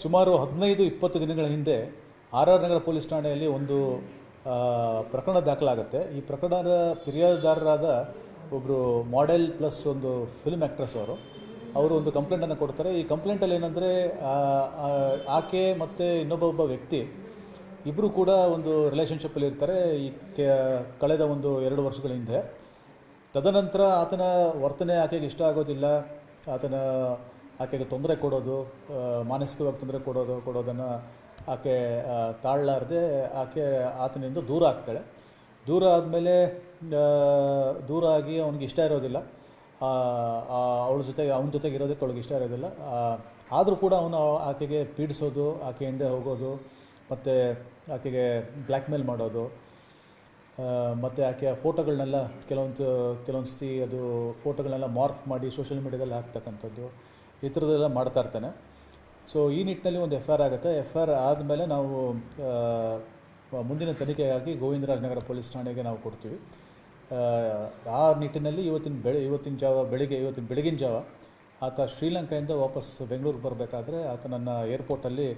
ಸುಮಾರು 15-20 ದಿನಗಳ ಹಿಂದೆ ಆರ್.ಆರ್. ನಗರ ಪೊಲೀಸ್ ಠಾಣೆಯಲ್ಲಿ ಒಂದು ಪ್ರಕರಣ ದಾಖಲಾಗುತ್ತೆ. ಈ ಪ್ರಕರಣದ ಫಿರ್ಯಾದುದಾರರಾದ ಒಬ್ಬರು ಮಾಡೆಲ್ ಪ್ಲಸ್ ಒಂದು ಫಿಲ್ಮ್ ಆ್ಯಕ್ಟ್ರೆಸ್ ಅವರು ಒಂದು ಕಂಪ್ಲೇಂಟನ್ನು ಕೊಡ್ತಾರೆ. ಈ ಕಂಪ್ಲೇಂಟಲ್ಲಿ ಏನಂದರೆ ಆಕೆ ಮತ್ತು ಇನ್ನೊಬ್ಬ ವ್ಯಕ್ತಿ ಇಬ್ಬರು ಕೂಡ ಒಂದು ರಿಲೇಷನ್ಶಿಪ್ಪಲ್ಲಿ ಇರ್ತಾರೆ ಈ ಕಳೆದ ಒಂದು 2 ವರ್ಷಗಳ ಹಿಂದೆ. ತದನಂತರ ಆತನ ವರ್ತನೆ ಆಕೆಗೆ ಇಷ್ಟ ಆಗೋದಿಲ್ಲ. ಆಕೆಗೆ ತೊಂದರೆ ಕೊಡೋದು, ಮಾನಸಿಕವಾಗಿ ತೊಂದರೆ ಕೊಡೋದನ್ನು ಆಕೆ ತಾಳಲಾರದೆ ಆತನಿಂದ ದೂರ ಆಗ್ತಾಳೆ. ದೂರ ಆದಮೇಲೆ ದೂರ ಆಗಿ ಅವನಿಗೆ ಇಷ್ಟ ಇರೋದಿಲ್ಲ, ಅವನ ಜೊತೆಗೆ ಇರೋದಕ್ಕೆ ಅವಳಿಗೆ ಇಷ್ಟ ಇರೋದಿಲ್ಲ. ಆದರೂ ಕೂಡ ಅವನು ಆಕೆಗೆ ಪೀಡಿಸೋದು, ಆಕೆ ಹಿಂದೆ ಹೋಗೋದು, ಮತ್ತು ಆಕೆಗೆ ಬ್ಲ್ಯಾಕ್ ಮೇಲ್ ಮಾಡೋದು, ಮತ್ತು ಆಕೆಯ ಫೋಟೋಗಳನ್ನೆಲ್ಲ ಕೆಲವೊಂದು ಸತಿ ಅದು ಫೋಟೋಗಳನ್ನೆಲ್ಲ ಮಾರ್ಕ್ ಮಾಡಿ ಸೋಷಿಯಲ್ ಮೀಡಿಯಾದಲ್ಲಿ ಹಾಕ್ತಕ್ಕಂಥದ್ದು, ಈ ಥರದ್ದೆಲ್ಲ ಮಾಡ್ತಾ ಇರ್ತಾನೆ. ಸೊ ಈ ನಿಟ್ಟಿನಲ್ಲಿ ಒಂದು FIR ಆಗುತ್ತೆ. FIR ಆದಮೇಲೆ ನಾವು ಮುಂದಿನ ತನಿಖೆಗಾಗಿ ಗೋವಿಂದರಾಜನಗರ ಪೊಲೀಸ್ ಠಾಣೆಗೆ ನಾವು ಕೊಡ್ತೀವಿ. ಆ ನಿಟ್ಟಿನಲ್ಲಿ ಇವತ್ತಿನ ಬೆಳಗಿನ ಜಾವ ಆತ ಶ್ರೀಲಂಕಾದಿಂದ ವಾಪಸ್ ಬೆಂಗಳೂರಿಗೆ ಬರಬೇಕಾದ್ರೆ ಆತನನ್ನು ಏರ್ಪೋರ್ಟಲ್ಲಿ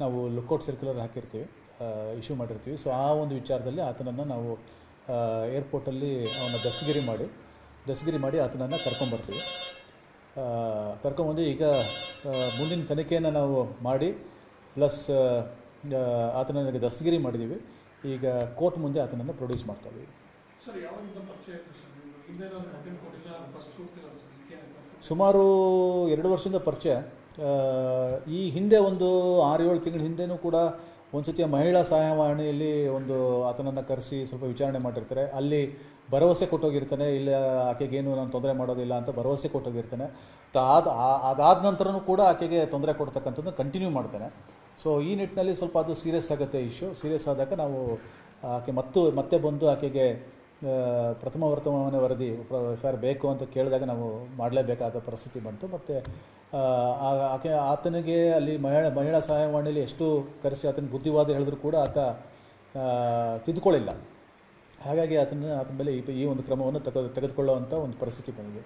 ನಾವು ಲುಕ್ಔಟ್ ಸರ್ಕ್ಯುಲರ್ ಹಾಕಿರ್ತೀವಿ, ಇಶ್ಯೂ ಮಾಡಿರ್ತೀವಿ. ಸೊ ಆ ಒಂದು ವಿಚಾರದಲ್ಲಿ ಆತನನ್ನು ನಾವು ಏರ್ಪೋರ್ಟಲ್ಲಿ ಅವನ ದಸ್ತಗಿರಿ ಮಾಡಿ ಆತನನ್ನು ಕರ್ಕೊಂಬರ್ತೀವಿ. ಕರ್ಕೊಂಬಂದು ಈಗ ಮುಂದಿನ ತನಿಖೆಯನ್ನು ನಾವು ಮಾಡಿ ಪ್ಲಸ್ ಆತನಿಗೆ ದಸ್ತಗಿರಿ ಮಾಡಿದ್ದೀವಿ. ಈಗ ಕೋರ್ಟ್ ಮುಂದೆ ಆತನನ್ನು ಪ್ರೊಡ್ಯೂಸ್ ಮಾಡ್ತಾ ಇದ್ದೀವಿ. ಸುಮಾರು 2 ವರ್ಷದಿಂದ ಪರಿಚಯ. ಈ ಹಿಂದೆ ಒಂದು 6-7 ತಿಂಗಳ ಹಿಂದೆನೂ ಕೂಡ ಒಂದು ಸತಿಯ ಮಹಿಳಾ ಸಹಾಯವಾಣಿಯಲ್ಲಿ ಆತನನ್ನು ಕರೆಸಿ ಸ್ವಲ್ಪ ವಿಚಾರಣೆ ಮಾಡಿರ್ತಾರೆ. ಅಲ್ಲಿ ಭರವಸೆ ಕೊಟ್ಟೋಗಿರ್ತಾನೆ, ಇಲ್ಲ ಆಕೆಗೇನು ನಾನು ತೊಂದರೆ ಮಾಡೋದಿಲ್ಲ ಅಂತ ಭರವಸೆ ಕೊಟ್ಟೋಗಿರ್ತಾನೆ. ಅದಾದ ನಂತರನೂ ಕೂಡ ಆಕೆಗೆ ತೊಂದರೆ ಕೊಡ್ತಕ್ಕಂಥದ್ದು ಕಂಟಿನ್ಯೂ ಮಾಡ್ತಾನೆ. ಸೊ ಈ ನಿಟ್ಟಿನಲ್ಲಿ ಸ್ವಲ್ಪ ಅದು ಸೀರಿಯಸ್ ಆಗುತ್ತೆ ಇಶ್ಯೂ. ಸೀರಿಯಸ್ ಆದಾಗ ನಾವು ಆಕೆ ಮತ್ತೆ ಬಂದು ಆಕೆಗೆ ಪ್ರಥಮ ವರ್ತಮಾನ ವರದಿ FIR ಬೇಕು ಅಂತ ಕೇಳಿದಾಗ ನಾವು ಮಾಡಲೇಬೇಕಾದ ಪರಿಸ್ಥಿತಿ ಬಂತು. ಮತ್ತು ಆತನಿಗೆ ಅಲ್ಲಿ ಮಹಿಳಾ ಸಹಾಯವಾಣಿಯಲ್ಲಿ ಎಷ್ಟು ಕರೆಸಿ ಆತನ ಬುದ್ಧಿವಾದ ಹೇಳಿದ್ರು ಕೂಡ ಆತ ತಿದ್ದುಕೊಳ್ಳಿಲ್ಲ. ಹಾಗಾಗಿ ಆತನ ಮೇಲೆ ಈ ಒಂದು ಕ್ರಮವನ್ನು ತೆಗೆದುಕೊಳ್ಳುವಂಥ ಒಂದು ಪರಿಸ್ಥಿತಿ ಬಂದಿದೆ.